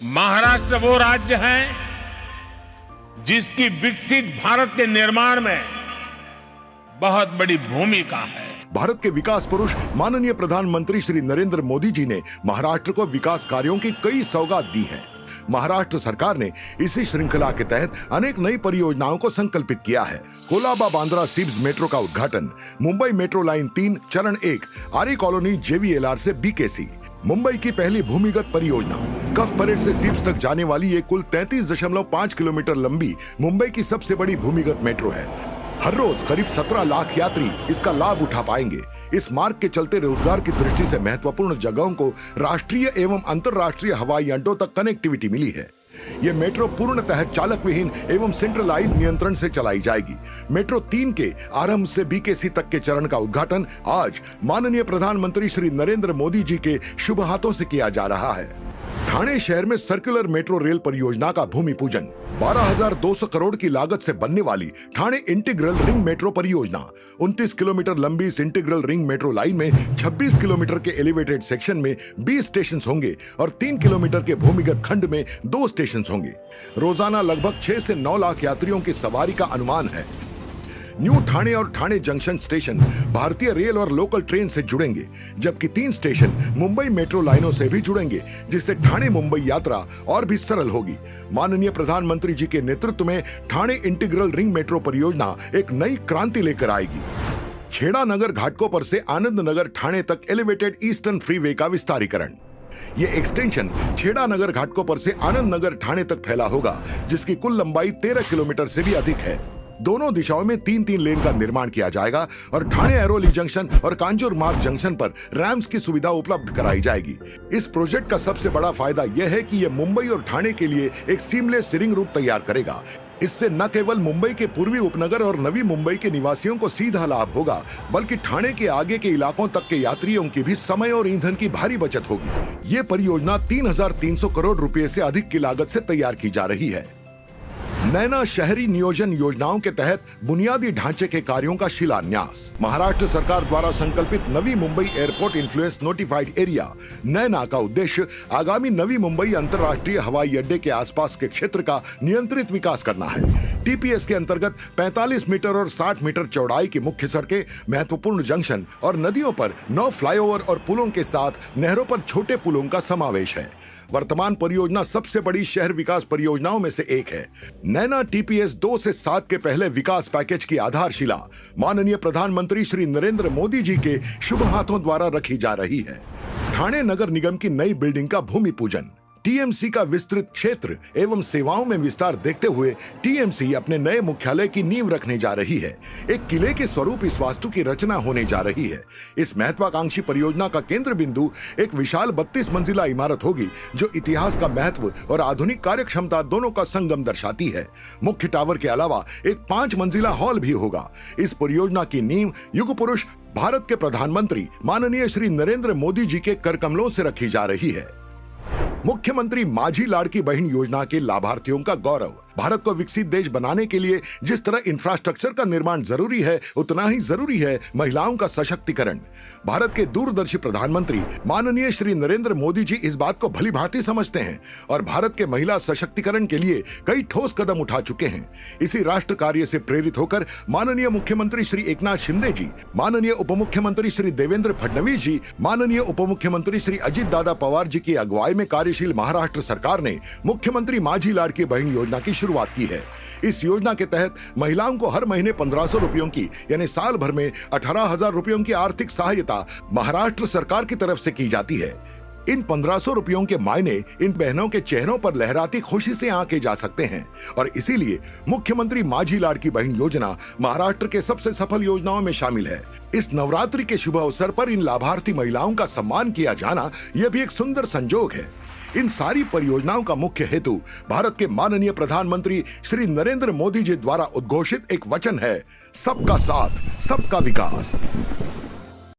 महाराष्ट्र वो राज्य है जिसकी विकसित भारत के निर्माण में बहुत बड़ी भूमिका है। भारत के विकास पुरुष माननीय प्रधानमंत्री श्री नरेंद्र मोदी जी ने महाराष्ट्र को विकास कार्यों की कई सौगात दी है। महाराष्ट्र सरकार ने इसी श्रृंखला के तहत अनेक नई परियोजनाओं को संकल्पित किया है। कोलाबा बांद्रा सिब्स मेट्रो का उद्घाटन, मुंबई मेट्रो लाइन 3 चरण 1 आर्य कॉलोनी JVLR से BKC, मुंबई की पहली भूमिगत परियोजना, कफ परेड से सिब्स तक जाने वाली ये कुल 33.5 किलोमीटर लंबी मुंबई की सबसे बड़ी भूमिगत मेट्रो है। हर रोज करीब 17 लाख यात्री इसका लाभ उठा पाएंगे। इस मार्ग के चलते रोजगार की दृष्टि से महत्वपूर्ण जगहों को राष्ट्रीय एवं अंतर्राष्ट्रीय हवाई अड्डों तक कनेक्टिविटी मिली है। ये मेट्रो पूर्णतः चालक विहीन एवं सेंट्रलाइज्ड नियंत्रण से चलाई जाएगी। मेट्रो 3 के आरंभ से BKC तक के चरण का उद्घाटन आज माननीय प्रधानमंत्री श्री नरेंद्र मोदी जी के शुभ हाथों से किया जा रहा है। ठाणे शहर में सर्कुलर मेट्रो रेल परियोजना का भूमि पूजन, 12,200 करोड़ की लागत से बनने वाली ठाणे इंटीग्रल रिंग मेट्रो परियोजना, 29 किलोमीटर लंबी इस इंटीग्रल रिंग मेट्रो लाइन में 26 किलोमीटर के एलिवेटेड सेक्शन में 20 स्टेशन होंगे और 3 किलोमीटर के भूमिगत खंड में 2 स्टेशन होंगे। रोजाना लगभग 6 से 9 लाख यात्रियों की सवारी का अनुमान है। न्यू ठाणे और ठाणे जंक्शन स्टेशन भारतीय रेल और लोकल ट्रेन से जुड़ेंगे, जबकि 3 स्टेशन मुंबई मेट्रो लाइनों से भी जुड़ेंगे, जिससे ठाणे मुंबई यात्रा और भी सरल होगी। माननीय प्रधानमंत्री जी के नेतृत्व में ठाणे इंटीग्रल रिंग मेट्रो परियोजना एक नई क्रांति लेकर आएगी। खेड़ा नगर घाटकोपर से आनंद नगर ठाणे तक एलिवेटेड ईस्टर्न फ्रीवे का विस्तारीकरण, ये एक्सटेंशन खेड़ा नगर घाटकोपर से आनंद नगर ठाणे तक फैला होगा, जिसकी कुल लंबाई 13 किलोमीटर से भी अधिक है। दोनों दिशाओं में 3-3 लेन का निर्माण किया जाएगा और ठाणे ऐरोली जंक्शन और कांजूर मार्ग जंक्शन पर रैम्स की सुविधा उपलब्ध कराई जाएगी। इस प्रोजेक्ट का सबसे बड़ा फायदा यह है कि यह मुंबई और ठाणे के लिए एक सीमलेस रिंग रूट तैयार करेगा। इससे न केवल मुंबई के पूर्वी उपनगर और नवी मुंबई के निवासियों को सीधा लाभ होगा, बल्कि ठाणे के आगे के इलाकों तक के यात्रियों की भी समय और ईंधन की भारी बचत होगी। ये परियोजना 3,300 करोड़ रुपए से अधिक की लागत से तैयार की जा रही है। नैना शहरी नियोजन योजनाओं के तहत बुनियादी ढांचे के कार्यों का शिलान्यास, महाराष्ट्र सरकार द्वारा संकल्पित Navi Mumbai airport influence notified area Naina का उद्देश्य आगामी नवी मुंबई अंतर्राष्ट्रीय हवाई अड्डे के आसपास के क्षेत्र का नियंत्रित विकास करना है। TPS के अंतर्गत 45 मीटर और 60 मीटर चौड़ाई की मुख्य सड़कें, महत्वपूर्ण जंक्शन और नदियों पर 9 फ्लाईओवर और पुलों के साथ नहरों पर छोटे पुलों का समावेश है। वर्तमान परियोजना सबसे बड़ी शहर विकास परियोजनाओं में से एक है। नैना TPS 2 से 7 के पहले विकास पैकेज की आधारशिला माननीय प्रधानमंत्री श्री नरेंद्र मोदी जी के शुभ हाथों द्वारा रखी जा रही है। ठाणे नगर निगम की नई बिल्डिंग का भूमि पूजन, TMC का विस्तृत क्षेत्र एवं सेवाओं में विस्तार देखते हुए TMC अपने नए मुख्यालय की नींव रखने जा रही है। एक किले के स्वरूप इस वास्तु की रचना होने जा रही है। इस महत्वाकांक्षी परियोजना का केंद्र बिंदु एक विशाल 32 मंजिला इमारत होगी, जो इतिहास का महत्व और आधुनिक कार्य क्षमता दोनों का संगम दर्शाती है। मुख्य टावर के अलावा एक 5 मंजिला हॉल भी होगा। इस परियोजना की नींव युग पुरुष भारत के प्रधानमंत्री माननीय श्री नरेंद्र मोदी जी के कर कमलों से रखी जा रही है। मुख्यमंत्री माझी लाड़की बहन योजना के लाभार्थियों का गौरव, भारत को विकसित देश बनाने के लिए जिस तरह इंफ्रास्ट्रक्चर का निर्माण जरूरी है, उतना ही जरूरी है महिलाओं का सशक्तिकरण। भारत के दूरदर्शी प्रधानमंत्री माननीय श्री नरेंद्र मोदी जी इस बात को भली भांति समझते हैं और भारत के महिला सशक्तिकरण के लिए कई ठोस कदम उठा चुके हैं। इसी राष्ट्र कार्य से प्रेरित होकर माननीय मुख्यमंत्री श्री एकनाथ शिंदे जी, माननीय उप मुख्यमंत्री श्री देवेंद्र फडणवीस जी, माननीय उप मुख्यमंत्री श्री अजित दादा पवार जी की अगुवाई में कार्यशील महाराष्ट्र सरकार ने मुख्यमंत्री माझी लाड़की बहन योजना की शुरुआत की है। इस योजना के तहत महिलाओं को हर महीने 1,500 रुपयों की यानी साल भर में 18,000 रुपयों की आर्थिक सहायता महाराष्ट्र सरकार की तरफ से की जाती है। इन 1,500 रुपयों के मायने इन बहनों के चेहरों पर लहराती खुशी से आंके जा सकते हैं और इसीलिए मुख्यमंत्री माझी लाड़की बहन योजना महाराष्ट्र के सबसे सफल योजनाओं में शामिल है। इस नवरात्रि के शुभ अवसर पर इन लाभार्थी महिलाओं का सम्मान किया जाना यह भी एक सुंदर संजोग है। इन सारी परियोजनाओं का मुख्य हेतु भारत के माननीय प्रधानमंत्री श्री नरेंद्र मोदी जी द्वारा उद्घोषित एक वचन है, सबका साथ, सबका विकास।